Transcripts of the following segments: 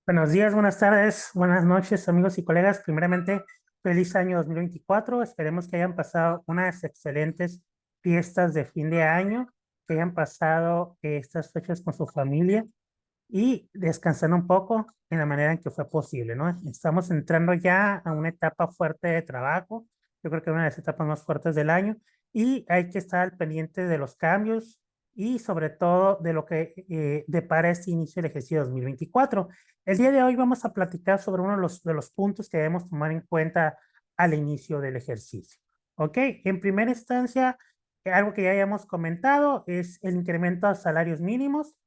Buenos días, buenas tardes, buenas noches, amigos y colegas. Primeramente, feliz año 2024. Esperemos que hayan pasado unas excelentes fiestas de fin de año, que hayan pasado estas fechas con su familia y descansando un poco en la manera en que fue posible, ¿no? Estamos entrando ya a una etapa fuerte de trabajo. Yo creo que una de las etapas más fuertes del año y hay que estar al pendiente de los cambios y sobre todo de lo que depara este inicio del ejercicio 2024. El día de hoy vamos a platicar sobre uno de los puntos que debemos tomar en cuenta al inicio del ejercicio. ¿Ok? En primera instancia, algo que ya hayamos comentado es el incremento a salarios mínimos.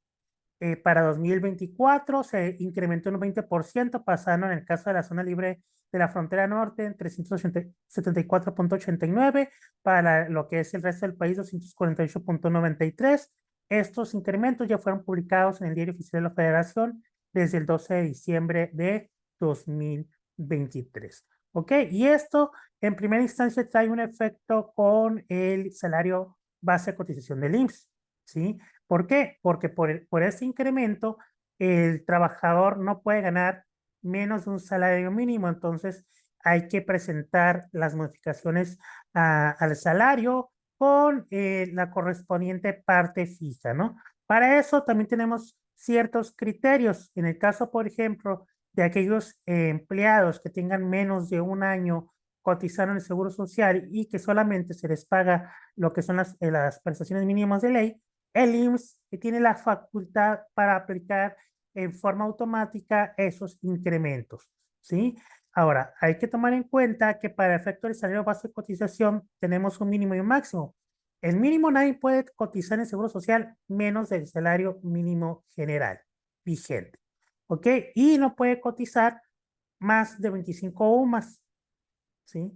Para 2024 se incrementó un 20%, pasando en el caso de la zona libre de la frontera norte en 374.89, para lo que es el resto del país 248.93. Estos incrementos ya fueron publicados en el Diario Oficial de la Federación desde el 12 de diciembre de 2023. ¿Ok? Y esto en primera instancia trae un efecto con el salario base de cotización del IMSS, ¿sí? ¿Por qué? Porque por ese incremento el trabajador no puede ganar menos de un salario mínimo, entonces hay que presentar las modificaciones al salario con la correspondiente parte fija, ¿no? Para eso también tenemos ciertos criterios. En el caso, por ejemplo, de aquellos empleados que tengan menos de un año cotizando en el Seguro Social y que solamente se les paga lo que son las prestaciones mínimas de ley, el IMSS tiene la facultad para aplicar en forma automática esos incrementos, ¿sí? Ahora, hay que tomar en cuenta que para efecto del salario base de cotización tenemos un mínimo y un máximo. El mínimo nadie puede cotizar en Seguro Social menos del salario mínimo general vigente, ¿ok? Y no puede cotizar más de 25 o más, ¿sí?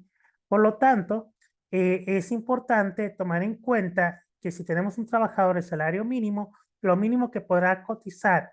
Por lo tanto, es importante tomar en cuenta que si tenemos un trabajador de salario mínimo, lo mínimo que podrá cotizar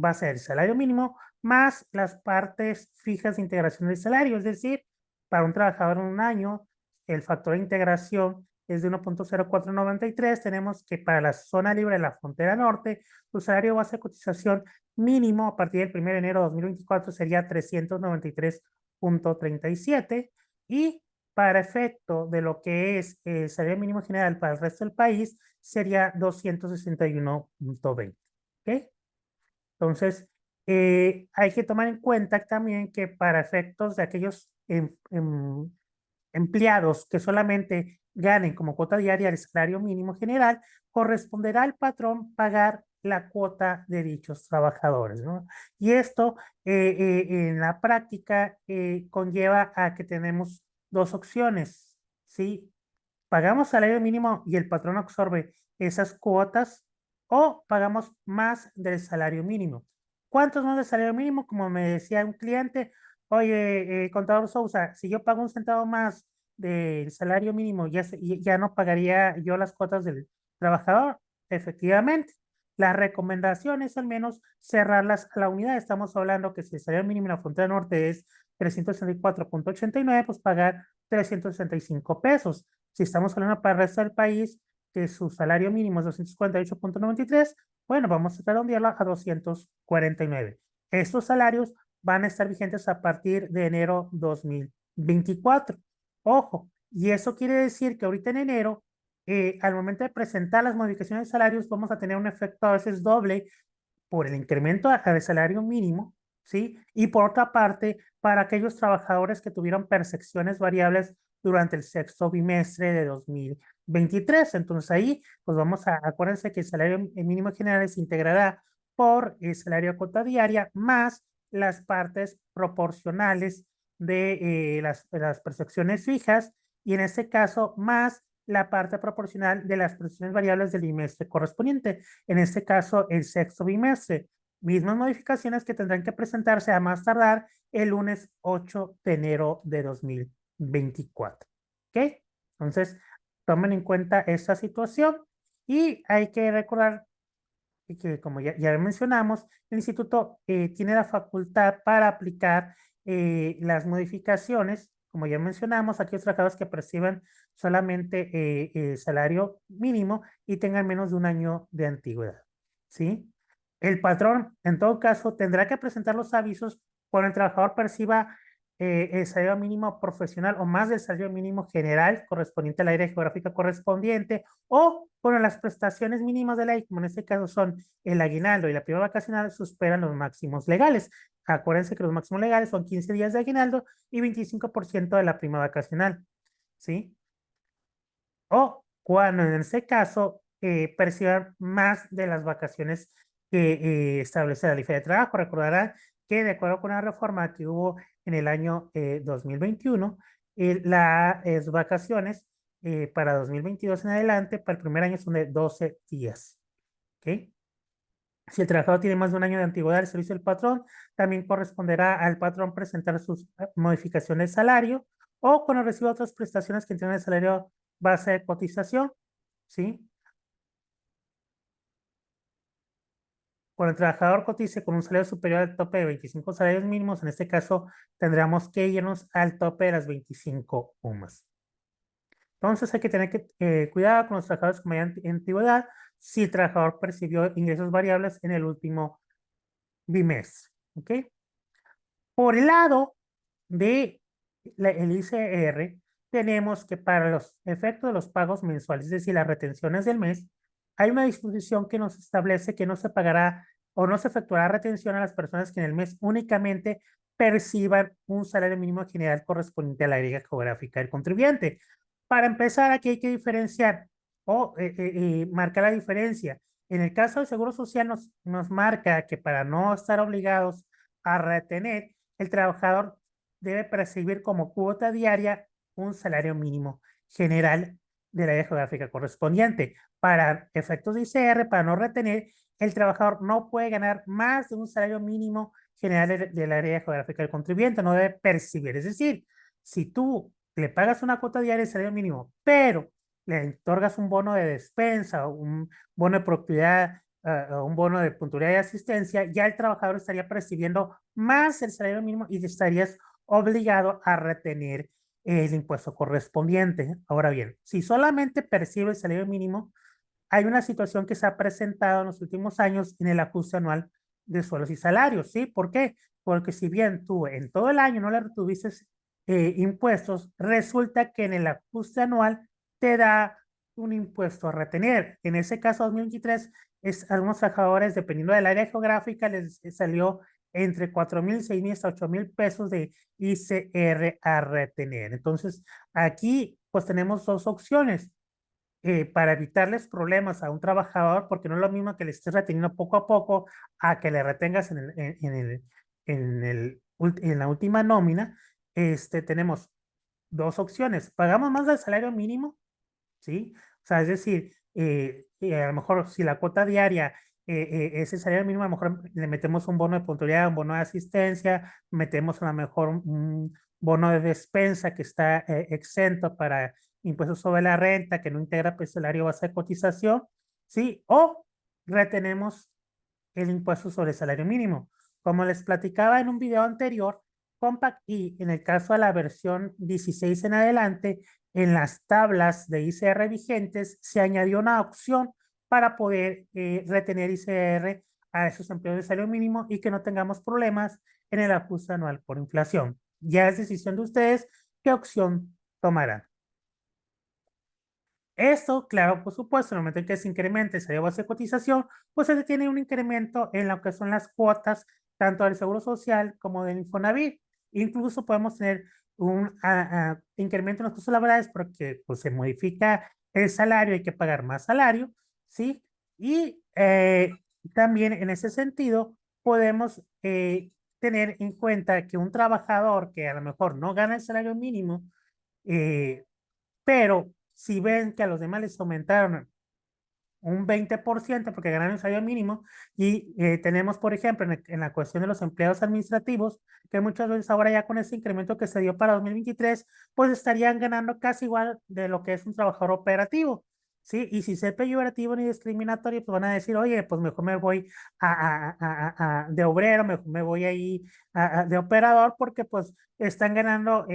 va a ser el salario mínimo más las partes fijas de integración del salario. Es decir, para un trabajador en un año, el factor de integración es de 1.0493. Tenemos que para la zona libre de la frontera norte, su salario base de cotización mínimo a partir del 1 de enero de 2024 sería 393.37 y para efecto de lo que es el salario mínimo general para el resto del país sería 261.20. ¿Ok? Entonces, hay que tomar en cuenta también que para efectos de aquellos empleados que solamente ganen como cuota diaria el salario mínimo general, corresponderá al patrón pagar la cuota de dichos trabajadores, ¿no? Y esto en la práctica conlleva a que tenemos dos opciones, ¿sí? Pagamos salario mínimo y el patrón absorbe esas cuotas o pagamos más del salario mínimo. ¿Cuántos más del salario mínimo? Como me decía un cliente, oye, contador Sousa, si yo pago un centavo más del salario mínimo, ya no pagaría yo las cuotas del trabajador. Efectivamente, la recomendación es al menos cerrarlas a la unidad. Estamos hablando que si el salario mínimo en la frontera norte es 364.89, pues pagar 365 pesos. Si estamos hablando para el resto del país, que su salario mínimo es 248.93, bueno, vamos a redondearlo a 249. Estos salarios van a estar vigentes a partir de enero 2024. Ojo, y eso quiere decir que ahorita en enero, al momento de presentar las modificaciones de salarios, vamos a tener un efecto a veces doble por el incremento al salario mínimo, ¿sí? Y por otra parte, para aquellos trabajadores que tuvieron percepciones variables durante el sexto bimestre de 2023. Entonces ahí, pues acuérdense que el salario mínimo general se integrará por el salario a cuota diaria más las partes proporcionales de las percepciones fijas y en este caso más la parte proporcional de las percepciones variables del bimestre correspondiente, en este caso el sexto bimestre. Mismas modificaciones que tendrán que presentarse a más tardar el lunes 8 de enero de 2024. ¿Ok? Entonces, tomen en cuenta esta situación y hay que recordar que, como ya mencionamos, el instituto tiene la facultad para aplicar las modificaciones, como ya mencionamos, aquellos trabajadores que perciban solamente salario mínimo y tengan menos de un año de antigüedad, ¿sí? El patrón, en todo caso, tendrá que presentar los avisos cuando el trabajador perciba el salario mínimo profesional o más del salario mínimo general correspondiente al área geográfica correspondiente, o cuando las prestaciones mínimas de ley, como en este caso son el aguinaldo y la prima vacacional, superan los máximos legales. Acuérdense que los máximos legales son 15 días de aguinaldo y 25% de la prima vacacional, ¿sí? O cuando en ese caso perciban más de las vacaciones que establece la ley de trabajo. Recordarán que de acuerdo con la reforma que hubo en el año 2021, las vacaciones para 2022 en adelante, para el primer año son de 12 días. ¿Ok? Si el trabajador tiene más de un año de antigüedad al servicio del patrón, también corresponderá al patrón presentar sus modificaciones de salario, o cuando reciba otras prestaciones que entienden el salario base de cotización, ¿sí? Cuando el trabajador cotice con un salario superior al tope de 25 salarios mínimos, en este caso tendríamos que irnos al tope de las 25 UMAS. Entonces hay que tener cuidado con los trabajadores con mayor antigüedad si el trabajador percibió ingresos variables en el último bimestre. ¿Ok? Por el lado de el ICR, tenemos que para los efectos de los pagos mensuales, es decir, las retenciones del mes, hay una disposición que nos establece que no se pagará o no se efectuará retención a las personas que en el mes únicamente perciban un salario mínimo general correspondiente a la área geográfica del contribuyente. Para empezar, aquí hay que diferenciar o marcar la diferencia. En el caso del Seguro Social nos marca que para no estar obligados a retener, el trabajador debe percibir como cuota diaria un salario mínimo general del área geográfica correspondiente. Para efectos de ICR, para no retener, el trabajador no puede ganar más de un salario mínimo general del área geográfica del contribuyente, no debe percibir. Es decir, si tú le pagas una cuota diaria de salario mínimo, pero le otorgas un bono de despensa o un bono de propiedad, un bono de puntualidad y asistencia, ya el trabajador estaría percibiendo más el salario mínimo y estarías obligado a retener el impuesto correspondiente. Ahora bien, si solamente percibe el salario mínimo, hay una situación que se ha presentado en los últimos años en el ajuste anual de sueldos y salarios, ¿sí? ¿Por qué? Porque si bien tú en todo el año no le retuviste impuestos, resulta que en el ajuste anual te da un impuesto a retener. En ese caso, 2023, algunos trabajadores, dependiendo del área geográfica, les salió entre 4,000, 6,000 hasta 8,000 pesos de ICR a retener. Entonces, aquí pues tenemos dos opciones para evitarles problemas a un trabajador, porque no es lo mismo que le estés reteniendo poco a poco a que le retengas en la última nómina. Tenemos dos opciones. Pagamos más del salario mínimo, ¿sí? O sea, es decir, a lo mejor si la cuota diaria es el salario mínimo, a lo mejor le metemos un bono de puntualidad, un bono de asistencia, metemos a lo mejor un bono de despensa que está exento para impuestos sobre la renta, que no integra pues, salario base de cotización, ¿sí? O retenemos el impuesto sobre el salario mínimo. Como les platicaba en un video anterior, Compact y en el caso de la versión 16 en adelante, en las tablas de ICR vigentes se añadió una opción para poder retener ICR a esos empleos de salario mínimo y que no tengamos problemas en el ajuste anual por inflación. Ya es decisión de ustedes qué opción tomarán. Esto, claro, por supuesto, en el momento en que se incremente el salario base de cotización, pues se tiene un incremento en lo que son las cuotas, tanto del Seguro Social como del Infonavit. Incluso podemos tener un incremento en los costos laborales porque pues, se modifica el salario, hay que pagar más salario, ¿sí? Y también en ese sentido podemos tener en cuenta que un trabajador que a lo mejor no gana el salario mínimo, eh, pero si ven que a los demás les aumentaron un 20% porque ganaron el salario mínimo y tenemos, por ejemplo, en la cuestión de los empleados administrativos, que muchas veces ahora ya con ese incremento que se dio para 2023, pues estarían ganando casi igual de lo que es un trabajador operativo. ¿sí? Y si es peyorativo ni discriminatorio, pues van a decir, oye, pues mejor me voy de obrero, mejor me voy ahí de operador, porque pues están ganando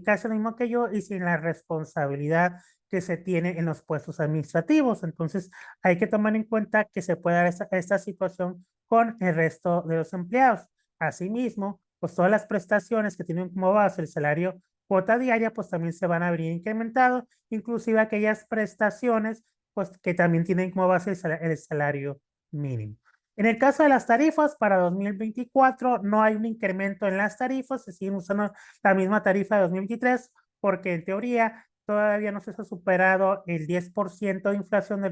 casi lo mismo que yo y sin la responsabilidad que se tiene en los puestos administrativos. Entonces, hay que tomar en cuenta que se puede dar esta situación con el resto de los empleados. Asimismo, pues todas las prestaciones que tienen como base el salario cuota diaria, pues también se van a ver incrementados, inclusive aquellas prestaciones, pues que también tienen como base el salario mínimo. En el caso de las tarifas, para 2024 no hay un incremento en las tarifas, se siguen usando la misma tarifa de 2023, porque en teoría todavía no se ha superado el 10% de inflación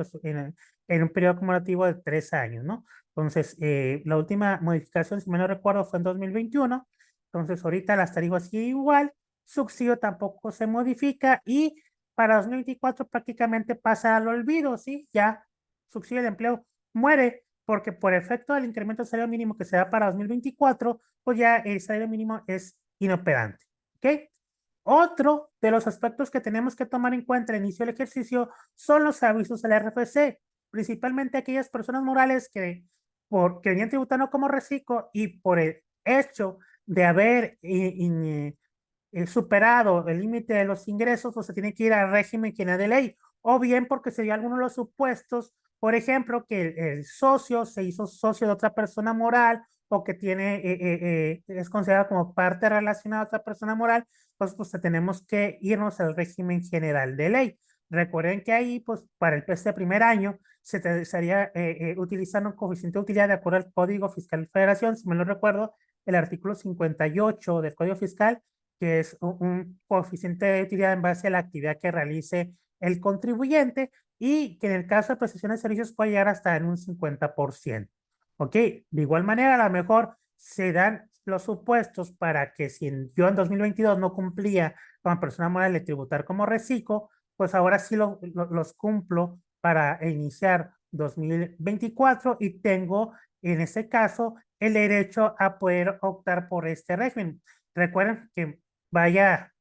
en un periodo acumulativo de 3 años, ¿no? Entonces, la última modificación, si me no recuerdo, fue en 2021. Entonces, ahorita las tarifas siguen igual, subsidio tampoco se modifica y para 2024 prácticamente pasa al olvido, ¿sí? Ya subsidio de empleo muere porque por efecto del incremento del salario mínimo que se da para 2024, pues ya el salario mínimo es inoperante, ¿ok? Otro de los aspectos que tenemos que tomar en cuenta al inicio del ejercicio son los avisos del RFC, principalmente aquellas personas morales que venían tributando como reciclo y por el hecho de haber superado el límite de los ingresos, pues se tiene que ir al régimen que de ley, o bien porque se dio alguno de los supuestos, por ejemplo, que el socio se hizo socio de otra persona moral o que es considerado como parte relacionada a otra persona moral, pues tenemos que irnos al régimen general de ley. Recuerden que ahí, pues para este primer año, se estaría utilizando un coeficiente de utilidad de acuerdo al Código Fiscal de Federación, si me lo recuerdo, el artículo 58 del Código Fiscal, que es un coeficiente de utilidad en base a la actividad que realice el contribuyente y que en el caso de prestaciones de servicios puede llegar hasta en un 50%. ¿Ok? De igual manera, a lo mejor se dan los supuestos para que si yo en 2022 no cumplía como persona moral de tributar como reciclo, pues ahora sí los cumplo para iniciar 2024 y tengo en ese caso el derecho a poder optar por este régimen. Recuerden que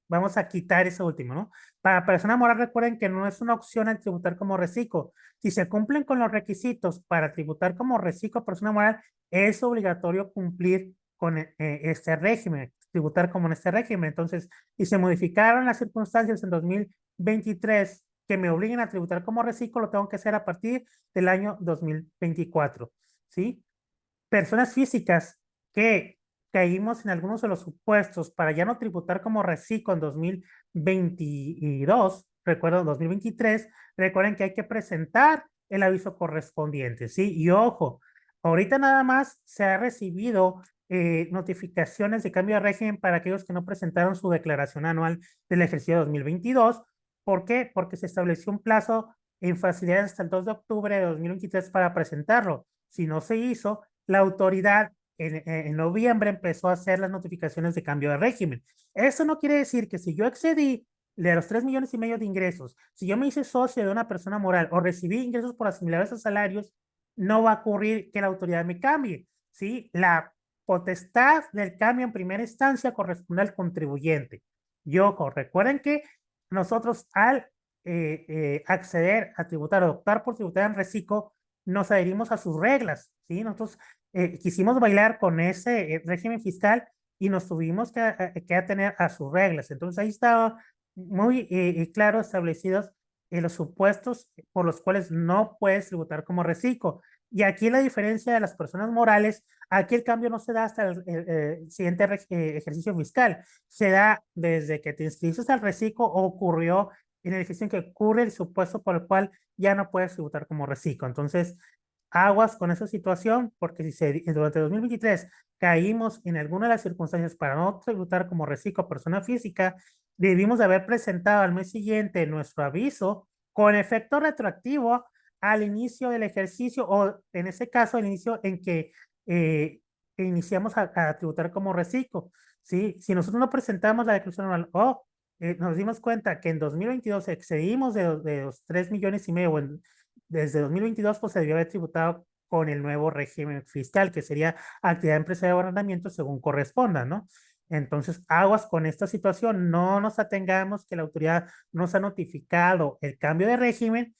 vamos a quitar ese último, ¿no? Para persona moral, recuerden que no es una opción al tributar como reciclo. Si se cumplen con los requisitos para tributar como reciclo a persona moral, es obligatorio cumplir con este régimen, tributar como en este régimen. Entonces, y se modificaron las circunstancias en 2023 que me obliguen a tributar como reciclo, lo tengo que hacer a partir del año 2024, ¿sí? Personas físicas que caímos en algunos de los supuestos para ya no tributar como reciclo en 2022, recuerdo 2023, recuerden que hay que presentar el aviso correspondiente, ¿sí? Y ojo, ahorita nada más se ha recibido notificaciones de cambio de régimen para aquellos que no presentaron su declaración anual del ejercicio 2022. ¿Por qué? Porque se estableció un plazo en facilidades hasta el 2 de octubre de 2023 para presentarlo. Si no se hizo, la autoridad en noviembre empezó a hacer las notificaciones de cambio de régimen. Eso no quiere decir que si yo excedí de los 3,5 millones de ingresos, si yo me hice socio de una persona moral o recibí ingresos por asimilables a salarios, no va a ocurrir que la autoridad me cambie, ¿sí? La potestad del cambio en primera instancia corresponde al contribuyente. Y ojo, recuerden que nosotros al acceder a tributar o optar por tributar en reciclo, nos adherimos a sus reglas, ¿sí? Nosotros quisimos bailar con ese régimen fiscal y nos tuvimos que atener a sus reglas. Entonces ahí estaba muy claro establecidos los supuestos por los cuales no puedes tributar como reciclo. Y aquí la diferencia de las personas morales, aquí el cambio no se da hasta el siguiente ejercicio fiscal, se da desde que te inscribiste al reciclo o ocurrió en el ejercicio en que ocurre el supuesto por el cual ya no puedes tributar como reciclo. Entonces, aguas con esa situación, porque si durante 2023 caímos en alguna de las circunstancias para no tributar como reciclo a persona física, debimos de haber presentado al mes siguiente nuestro aviso con efecto retroactivo al inicio del ejercicio o en ese caso el inicio en que iniciamos a tributar como reciclo. ¿Sí? Si nosotros no presentamos la declaración anual o nos dimos cuenta que en 2022 excedimos de los 3,5 millones, desde 2022 pues se debió haber tributado con el nuevo régimen fiscal, que sería actividad empresarial de arrendamiento según corresponda, ¿no? Entonces, aguas con esta situación, no nos atengamos que la autoridad nos ha notificado el cambio de régimen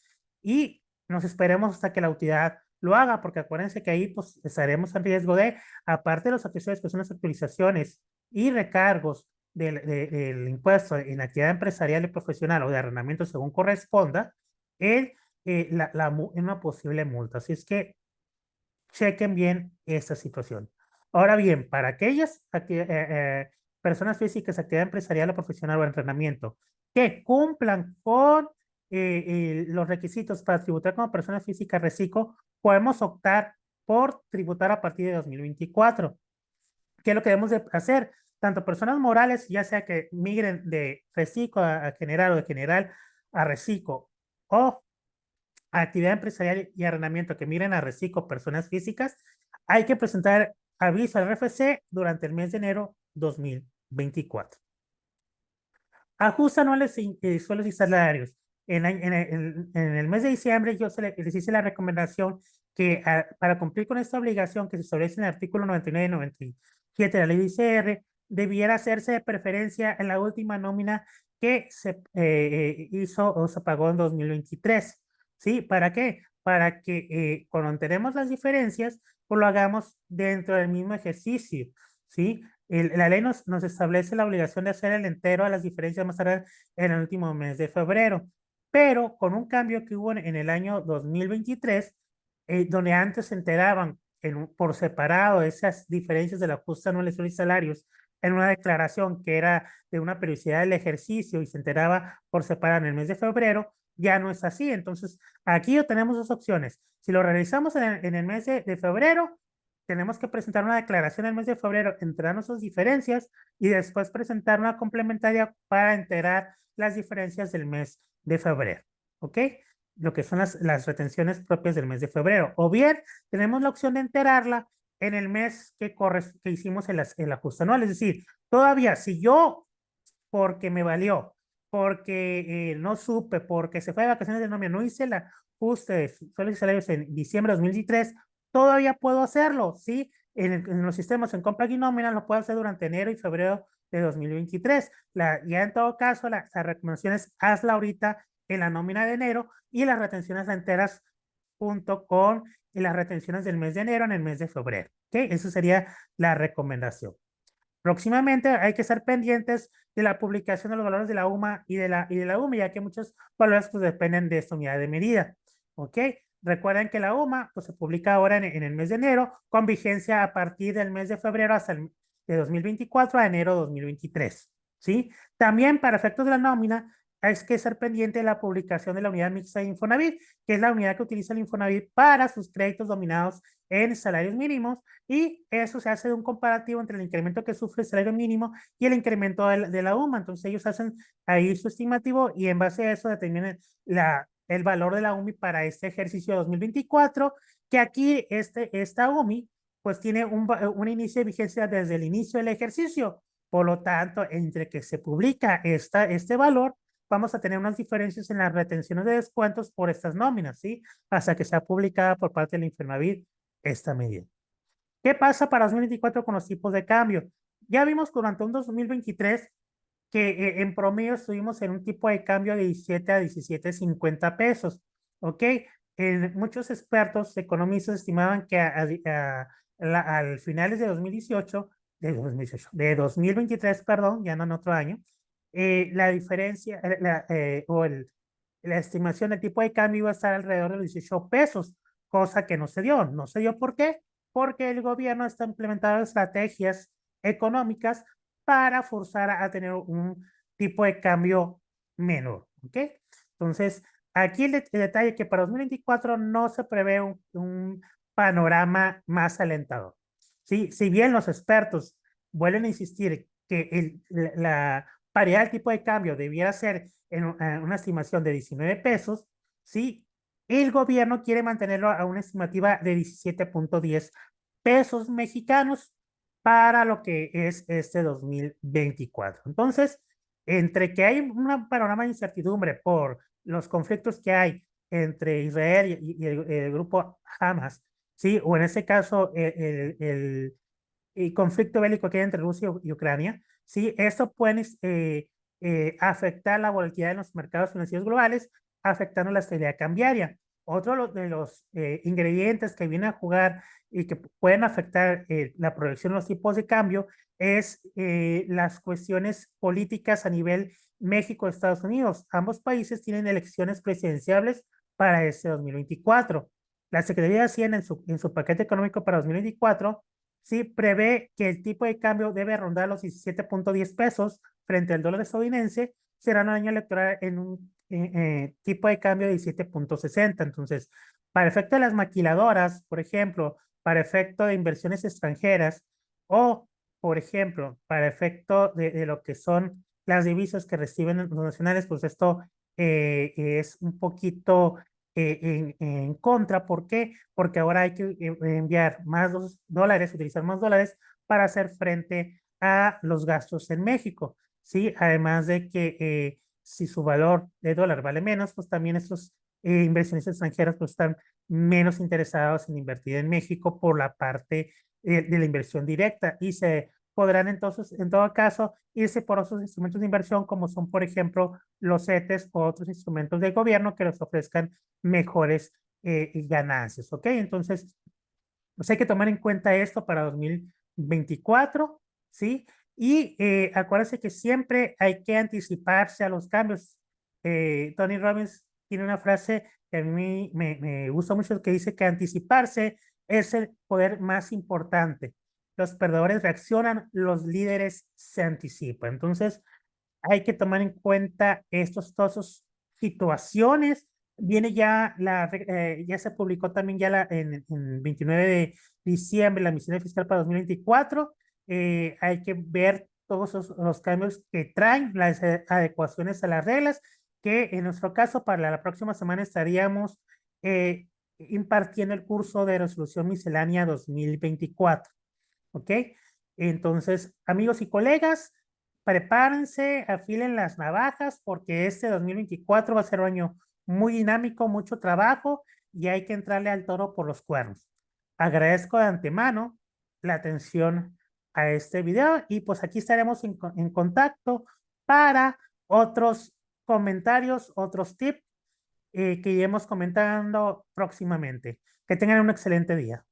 y nos esperemos hasta que la autoridad lo haga, porque acuérdense que ahí pues estaremos en riesgo de, aparte de los accesorios que son las actualizaciones y recargos del impuesto en actividad empresarial y profesional o de arrendamiento según corresponda, el, una posible multa. Así es que chequen bien esta situación. Ahora bien, para aquellas personas físicas, actividad empresarial o profesional o entrenamiento que cumplan con los requisitos para tributar como persona física reciclo, podemos optar por tributar a partir de 2024. ¿Qué es lo que debemos de hacer? Tanto personas morales, ya sea que migren de reciclo a general o de general a reciclo, o actividad empresarial y arrendamiento que miren a reciclo personas físicas, hay que presentar aviso al RFC durante el mes de enero 2024. Ajustes anuales sueldos y salarios. En el mes de diciembre yo les hice la recomendación que para cumplir con esta obligación que se establece en el artículo 99 y 97 de la ley de ICR, debiera hacerse de preferencia en la última nómina que se hizo o se pagó en 2023. ¿Sí? ¿Para qué? Para que cuando tenemos las diferencias, pues lo hagamos dentro del mismo ejercicio. ¿Sí? La ley nos establece la obligación de hacer el entero a las diferencias más tarde en el último mes de febrero, pero con un cambio que hubo en el año 2023, donde antes se enteraban por separado esas diferencias del ajuste anual de y salarios en una declaración que era de una periodicidad del ejercicio y se enteraba por separado en el mes de febrero, ya no es así. Entonces, aquí tenemos dos opciones. Si lo realizamos en el mes de febrero, tenemos que presentar una declaración en el mes de febrero, enterar nuestras diferencias y después presentar una complementaria para enterar las diferencias del mes de febrero. ¿Ok? Lo que son las retenciones propias del mes de febrero. O bien, tenemos la opción de enterarla en el mes que hicimos el ajuste anual. Es decir, todavía, si yo, porque me valió, porque no supe, porque se fue de vacaciones de nómina, no hice el ajuste de sueldos y salarios en diciembre de 2023, todavía puedo hacerlo, ¿sí? En los sistemas en compra y nómina lo puedo hacer durante enero y febrero de 2023. Ya en todo caso, la recomendación es hazla ahorita en la nómina de enero y las retenciones enteras junto con las retenciones del mes de enero en el mes de febrero. ¿Ok? Esa sería la recomendación. Próximamente hay que estar pendientes de la publicación de los valores de la UMA y de la UMA, ya que muchos valores pues, dependen de esta unidad de medida. ¿Ok? Recuerden que la UMA pues, se publica ahora en el mes de enero, con vigencia a partir del mes de febrero hasta el de 2024 a enero de 2023. ¿Sí? También para efectos de la nómina, hay que estar pendiente de la publicación de la unidad mixta de Infonavit, que es la unidad que utiliza el Infonavit para sus créditos dominados en salarios mínimos, y eso se hace de un comparativo entre el incremento que sufre el salario mínimo y el incremento de la UMA. Entonces ellos hacen ahí su estimativo y en base a eso determinan el valor de la UMI para este ejercicio 2024, que aquí esta UMI pues tiene un inicio de vigencia desde el inicio del ejercicio. Por lo tanto, entre que se publica este valor, vamos a tener unas diferencias en las retenciones de descuentos por estas nóminas, ¿sí? Hasta que sea publicada por parte del Infonavit esta medida. ¿Qué pasa para 2024 con los tipos de cambio? Ya vimos durante un 2023 que en promedio estuvimos en un tipo de cambio de 17 a 17.50 pesos, ¿ok? Muchos expertos economistas estimaban que al finales de 2018, de 2023, perdón, ya no en otro año, la diferencia la estimación del tipo de cambio iba a estar alrededor de los 18 pesos, cosa que no se dio. No se dio, ¿por qué? Porque el gobierno está implementando estrategias económicas para forzar a tener un tipo de cambio menor, ¿ok? Entonces, aquí el detalle que para 2024 no se prevé un panorama más alentador. ¿Sí? Si bien los expertos vuelven a insistir que la paridad del tipo de cambio debiera ser en una estimación de 19 pesos, ¿sí? El gobierno quiere mantenerlo a una estimativa de 17.10 pesos mexicanos para lo que es este 2024. Entonces, entre que hay un panorama de incertidumbre por los conflictos que hay entre Israel y el grupo Hamas, ¿sí? O en este caso, el conflicto bélico que hay entre Rusia y Ucrania, ¿sí? Esto puede afectar la volatilidad en los mercados financieros globales, afectando la estabilidad cambiaria. Otro de los ingredientes que vienen a jugar y que pueden afectar la proyección de los tipos de cambio es las cuestiones políticas a nivel México-Estados Unidos. Ambos países tienen elecciones presidenciales para este 2024. La Secretaría de Hacienda en su paquete económico para 2024 sí prevé que el tipo de cambio debe rondar los 17.10 pesos frente al dólar estadounidense. Será un año electoral en un tipo de cambio de 17.60. Entonces, para efecto de las maquiladoras, por ejemplo, para efecto de inversiones extranjeras o, por ejemplo, para efecto de lo que son las divisas que reciben los nacionales, pues esto es un poquito en contra. ¿Por qué? Porque ahora hay que enviar más dólares, utilizar más dólares para hacer frente a los gastos en México, ¿sí? Además de que si su valor de dólar vale menos, pues también estos inversionistas extranjeros pues están menos interesados en invertir en México por la parte de la inversión directa y se podrán entonces, en todo caso, irse por otros instrumentos de inversión como son, por ejemplo, los CETES o otros instrumentos de gobierno que les ofrezcan mejores ganancias, ¿ok? Entonces, pues hay que tomar en cuenta esto para 2024, ¿sí? Y acuérdense que siempre hay que anticiparse a los cambios. Tony Robbins tiene una frase que a mí me gusta mucho que dice que anticiparse es el poder más importante. Los perdedores reaccionan, los líderes se anticipan. Entonces, hay que tomar en cuenta todas esas situaciones. Viene ya ya se publicó también ya en 29 de diciembre la misión fiscal para 2024. Hay que ver todos los cambios que traen, las adecuaciones a las reglas, que en nuestro caso para la próxima semana estaríamos eh, impartiendo el curso de resolución miscelánea 2024. ¿Ok? Entonces, amigos y colegas, prepárense, afilen las navajas porque este 2024 va a ser un año muy dinámico, mucho trabajo y hay que entrarle al toro por los cuernos. Agradezco de antemano la atención a este video y pues aquí estaremos en contacto para otros comentarios, otros tips que iremos comentando próximamente. Que tengan un excelente día.